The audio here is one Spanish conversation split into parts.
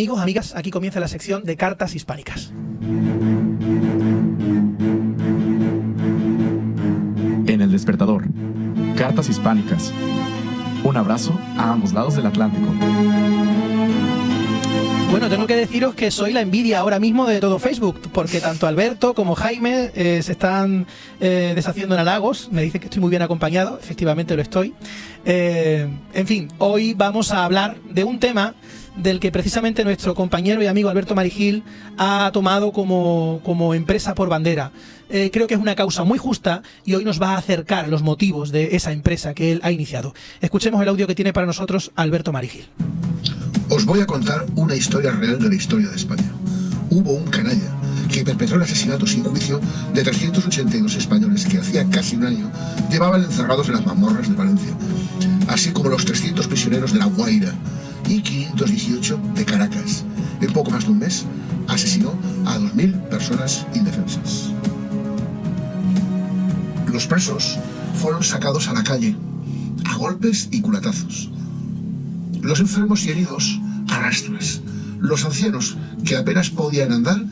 Amigos, amigas, aquí comienza la sección de Cartas Hispánicas. En El Despertador, Cartas Hispánicas. Un abrazo a ambos lados del Atlántico. Bueno, tengo que deciros que soy la envidia ahora mismo de todo Facebook, porque tanto Alberto como Jaime se están deshaciendo en halagos. Me dicen que estoy muy bien acompañado, efectivamente lo estoy. En fin, hoy vamos a hablar de un tema del que precisamente nuestro compañero y amigo Alberto Marigil ha tomado como empresa por bandera. Creo que es una causa muy justa y hoy nos va a acercar los motivos de esa empresa que él ha iniciado. Escuchemos el audio que tiene para nosotros Alberto Marigil. Os voy a contar una historia real de la historia de España. Hubo un canalla que perpetró el asesinato sin juicio de 382 españoles que hacía casi un año llevaban encerrados en las mazmorras de Valencia, así como los 300 prisioneros de La Guaira y 518 de Caracas. En poco más de un mes asesinó a 2000 personas indefensas. Los presos fueron sacados a la calle a golpes y culatazos. Los enfermos y heridos a rastras. Los ancianos que apenas podían andar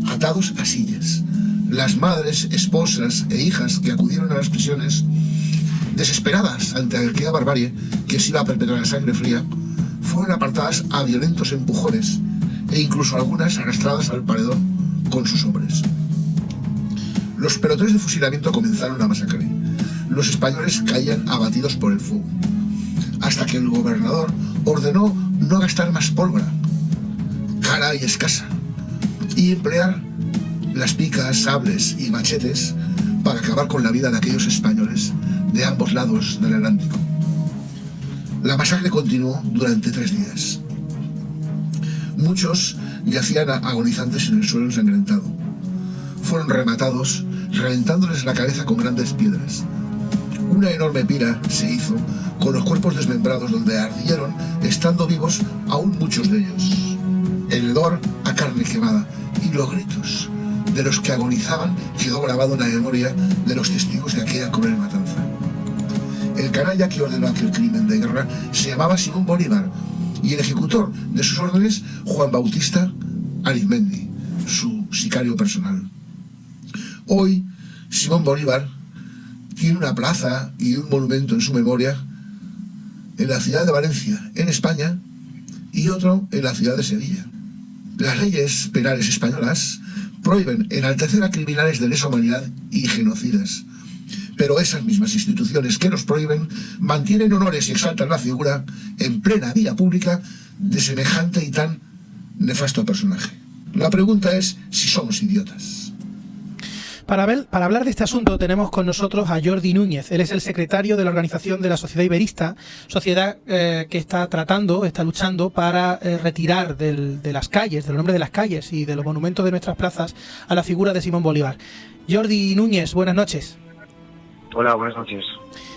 atados a sillas. Las madres, esposas e hijas que acudieron a las prisiones desesperadas ante aquella barbarie que se iba a perpetrar a sangre fría, fueron apartadas a violentos empujones e incluso algunas arrastradas al paredón con sus hombres. Los pelotones de fusilamiento comenzaron la masacre. Los españoles caían abatidos por el fuego, hasta que el gobernador ordenó no gastar más pólvora, cara y escasa, y emplear las picas, sables y machetes para acabar con la vida de aquellos españoles de ambos lados del Atlántico. La masacre continuó durante 3 días. Muchos yacían agonizantes en el suelo ensangrentado. Fueron rematados, reventándoles la cabeza con grandes piedras. Una enorme pira se hizo con los cuerpos desmembrados donde ardieron, estando vivos aún muchos de ellos. El hedor a carne quemada y los gritos de los que agonizaban quedó grabado en la memoria de los testigos de aquella cruel matanza. El canalla que ordenó aquel crimen de guerra se llamaba Simón Bolívar y el ejecutor de sus órdenes Juan Bautista Arizmendi, su sicario personal. Hoy, Simón Bolívar tiene una plaza y un monumento en su memoria en la ciudad de Valencia, en España, y otro en la ciudad de Sevilla. Las leyes penales españolas prohíben enaltecer a criminales de lesa humanidad y genocidas, pero esas mismas instituciones que los prohíben mantienen honores y exaltan la figura en plena vía pública de semejante y tan nefasto personaje. La pregunta es si somos idiotas. Para hablar de este asunto tenemos con nosotros a Jordi Núñez. Él es el secretario de la organización de la Sociedad Iberista, sociedad que está luchando para retirar de las calles, del nombre de las calles y de los monumentos de nuestras plazas a la figura de Simón Bolívar. Jordi Núñez, buenas noches. Hola, buenas noches.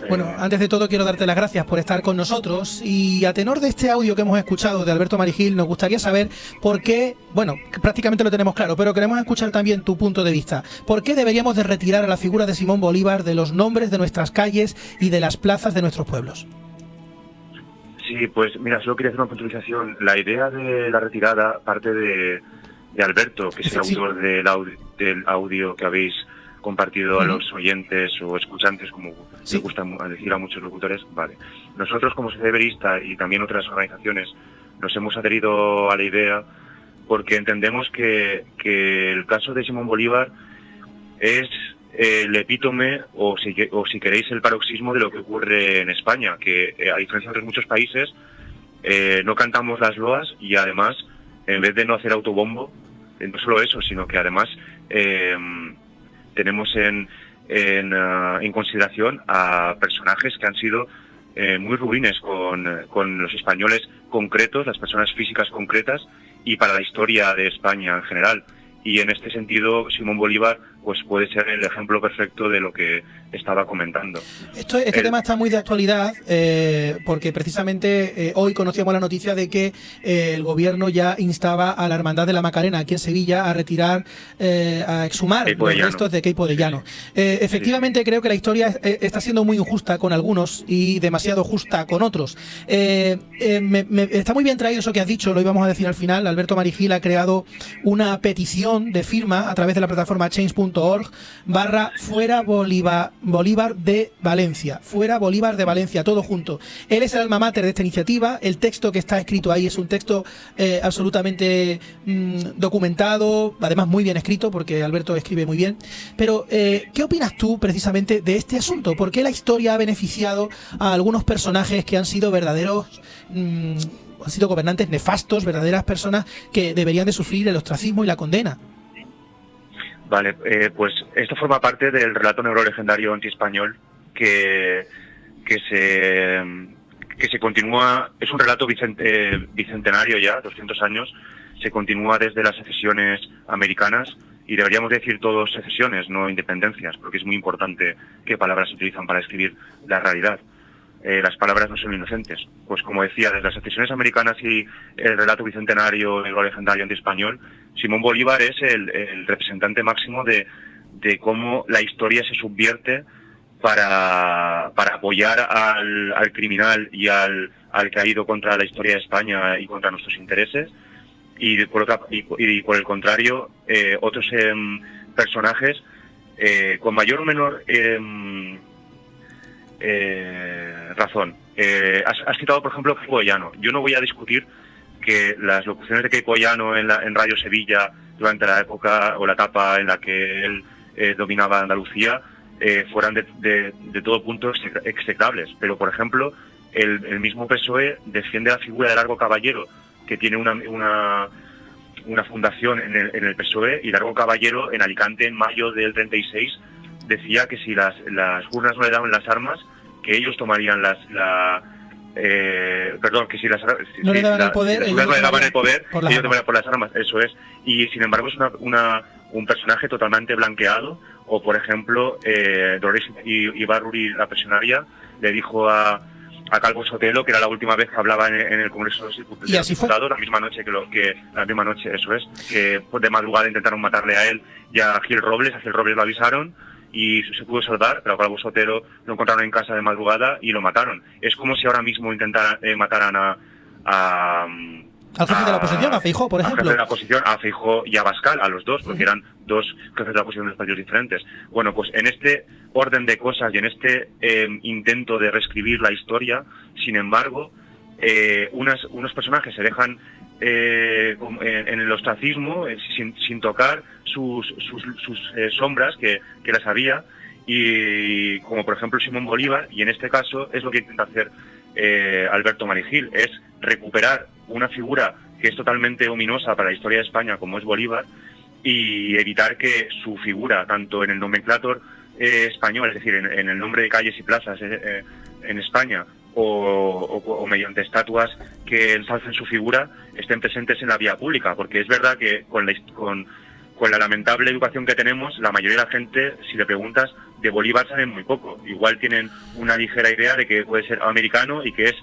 Bueno, antes de todo quiero darte las gracias por estar con nosotros y a tenor de este audio que hemos escuchado de Alberto Marigil nos gustaría saber por qué, bueno, prácticamente lo tenemos claro, pero queremos escuchar también tu punto de vista. ¿Por qué deberíamos de retirar a la figura de Simón Bolívar de los nombres de nuestras calles y de las plazas de nuestros pueblos? Sí, pues mira, solo quería hacer una puntualización. La idea de la retirada parte de Alberto, que es el autor del audio que habéis compartido a los oyentes o escuchantes, como le gusta decir a muchos locutores. Vale. Nosotros como Sociedad Iberista y también otras organizaciones nos hemos adherido a la idea porque entendemos que el caso de Simón Bolívar es el epítome o si queréis el paroxismo de lo que ocurre en España, que a diferencia de otros muchos países no cantamos las loas y además en vez de no hacer autobombo, no solo eso, sino que además tenemos en consideración a personajes que han sido muy ruines con los españoles concretos, las personas físicas concretas y para la historia de España en general. Y en este sentido, Simón Bolívar pues puede ser el ejemplo perfecto de lo que estaba comentando. Este tema está muy de actualidad porque precisamente hoy conocíamos la noticia de que el gobierno ya instaba a la Hermandad de la Macarena aquí en Sevilla a retirar, a exhumar los restos de Queipo de Llano. Efectivamente creo que la historia está siendo muy injusta con algunos y demasiado justa con otros. Está muy bien traído eso que has dicho, lo íbamos a decir al final. Alberto Marigil ha creado una petición de firma a través de la plataforma change.org/fuera Bolívar de Valencia, fuera Bolívar de Valencia, todo junto. Él es el alma mater de esta iniciativa. El texto que está escrito ahí es un texto absolutamente documentado, además muy bien escrito, porque Alberto escribe muy bien. Pero, ¿qué opinas tú precisamente de este asunto? ¿Por qué la historia ha beneficiado a algunos personajes que han sido verdaderos, han sido gobernantes nefastos, verdaderas personas que deberían de sufrir el ostracismo y la condena? Vale, pues esto forma parte del relato neurolegendario antiespañol que se continúa. Es un relato bicentenario ya, 200 años, se continúa desde las secesiones americanas, y deberíamos decir todos secesiones, no independencias, porque es muy importante qué palabras se utilizan para escribir la realidad. Las palabras no son inocentes. Pues como decía, desde las secesiones americanas y el relato bicentenario neurolegendario antiespañol, Simón Bolívar es el representante máximo de cómo la historia se subvierte para apoyar al criminal y al que ha ido contra la historia de España y contra nuestros intereses, y por el contrario, otros personajes con mayor o menor razón. Has citado, por ejemplo, Queipo de Llano. Yo no voy a discutir que las locuciones de Queipo de Llano en Radio Sevilla durante la época o la etapa en la que él dominaba Andalucía fueran de todo punto execrables. Pero, por ejemplo, el mismo PSOE defiende la figura de Largo Caballero, que tiene una fundación en el PSOE, y Largo Caballero en Alicante en mayo del 36 decía que si las urnas no le daban las armas, que ellos tomarían que si no le daban el poder, ellos tomarían por las armas, eso es. Y sin embargo es un personaje totalmente blanqueado. O por ejemplo, Dolores Ibarruri, la presionaria, le dijo a Calvo Sotelo, que era la última vez que hablaba en el Congreso de los Diputados, la misma noche eso es, que de madrugada intentaron matarle a él y a Gil Robles. A Gil Robles lo avisaron y se pudo salvar, pero a Calvo Sotelo lo encontraron en casa de madrugada y lo mataron. Es como si ahora mismo intentaran mataran al jefe de la oposición, a Feijóo, por ejemplo. Al jefe de la oposición, a Feijóo y a Abascal, a los dos, porque eran dos jefes de la oposición de los partidos diferentes. Bueno, pues en este orden de cosas y en este intento de reescribir la historia, sin embargo, unos personajes se dejan en el ostracismo sin tocar sus sombras que las había, y como por ejemplo Simón Bolívar, y en este caso es lo que intenta hacer Alberto Marigil, es recuperar una figura que es totalmente ominosa para la historia de España como es Bolívar, y evitar que su figura, tanto en el nomenclator español, es decir, en el nombre de calles y plazas en España, o mediante estatuas que ensalcen su figura, estén presentes en la vía pública, porque es verdad que con la lamentable educación que tenemos, la mayoría de la gente, si le preguntas, de Bolívar saben muy poco. Igual tienen una ligera idea de que puede ser americano y que es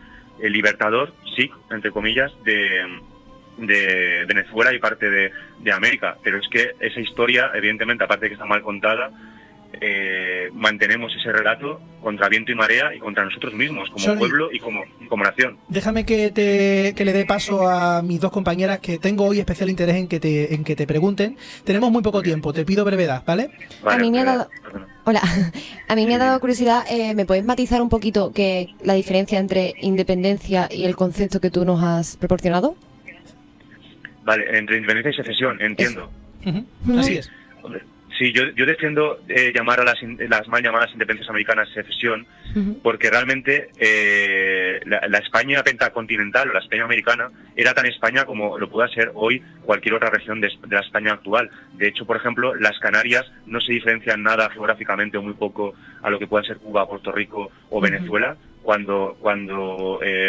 el libertador, sí, entre comillas, de Venezuela y parte de América. Pero es que esa historia, evidentemente, aparte de que está mal contada, mantenemos ese relato contra viento y marea y contra nosotros mismos, como pueblo y como nación. Déjame que le dé paso a mis dos compañeras, que tengo hoy especial interés en que te pregunten. Tenemos muy poco tiempo, te pido brevedad, ¿vale? A mí me ha dado... Hola, a mí me ha dado curiosidad, ¿me puedes matizar un poquito la diferencia entre independencia y el concepto que tú nos has proporcionado? Vale, entre independencia y secesión, entiendo. Así es. Sí, yo defiendo llamar a las mal llamadas independencias americanas secesión, porque realmente la España pentacontinental o la España americana era tan España como lo pueda ser hoy cualquier otra región de la España actual. De hecho, por ejemplo, las Canarias no se diferencian nada geográficamente o muy poco a lo que pueda ser Cuba, Puerto Rico o Venezuela, cuando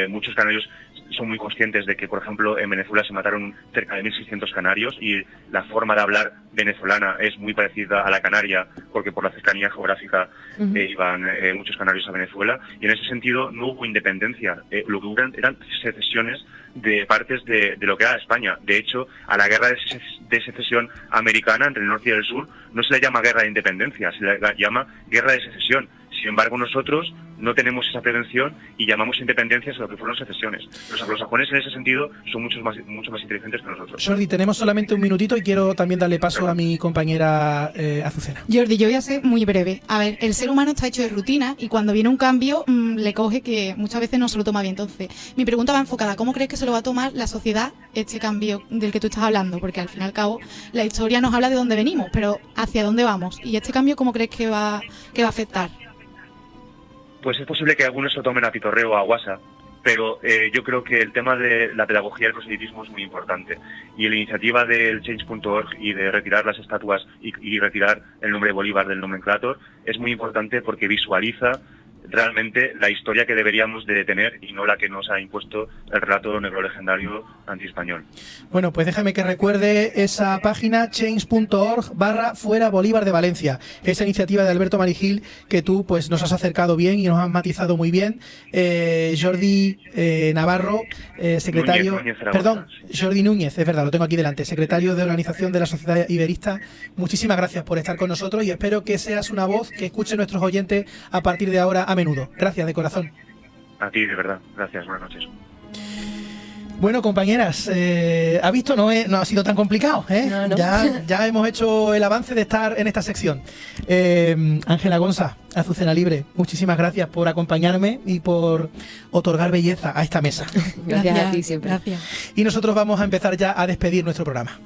muchos canarios son muy conscientes de que, por ejemplo, en Venezuela se mataron cerca de 1.600 canarios y la forma de hablar venezolana es muy parecida a la canaria, porque por la cercanía geográfica iban muchos canarios a Venezuela, y en ese sentido no hubo independencia. Lo que hubo eran secesiones de partes de lo que era España. De hecho, a la guerra de secesión americana entre el norte y el sur no se le llama guerra de independencia, se le llama guerra de secesión. Sin embargo, nosotros no tenemos esa prevención y llamamos independencias a lo que fueron secesiones. Los anglosajones en ese sentido son mucho más inteligentes que nosotros. Jordi, tenemos solamente un minutito y quiero también darle paso a mi compañera Azucena. Jordi, yo voy a ser muy breve. A ver, el ser humano está hecho de rutina y cuando viene un cambio le coge que muchas veces no se lo toma bien. Entonces, mi pregunta va enfocada, ¿cómo crees que se lo va a tomar la sociedad este cambio del que tú estás hablando? Porque al fin y al cabo la historia nos habla de dónde venimos, pero ¿hacia dónde vamos? ¿Y este cambio cómo crees que va a afectar? Pues es posible que algunos lo tomen a pitorreo o a guasa, pero yo creo que el tema de la pedagogía del proselitismo es muy importante. Y la iniciativa del Change.org y de retirar las estatuas y retirar el nombre de Bolívar del nomenclator es muy importante porque visualiza realmente la historia que deberíamos de tener y no la que nos ha impuesto el relato negro legendario antiespañol. Bueno, pues déjame que recuerde esa página change.org/fuera Bolívar de Valencia, esa iniciativa de Alberto Marigil que tú pues nos has acercado bien y nos has matizado muy bien. Jordi Navarro, secretario, Jordi Núñez, es verdad, lo tengo aquí delante, secretario de Organización de la Sociedad Iberista. Muchísimas gracias por estar con nosotros y espero que seas una voz que escuchen nuestros oyentes a partir de ahora a menudo. Gracias de corazón. A ti, de verdad. Gracias, buenas noches. Bueno, compañeras, ¿ha visto? No ha sido tan complicado, ¿eh? No. Ya hemos hecho el avance de estar en esta sección. Ángela Gonza, Azucena Libre, muchísimas gracias por acompañarme y por otorgar belleza a esta mesa. Gracias a ti siempre. Gracias. Y nosotros vamos a empezar ya a despedir nuestro programa.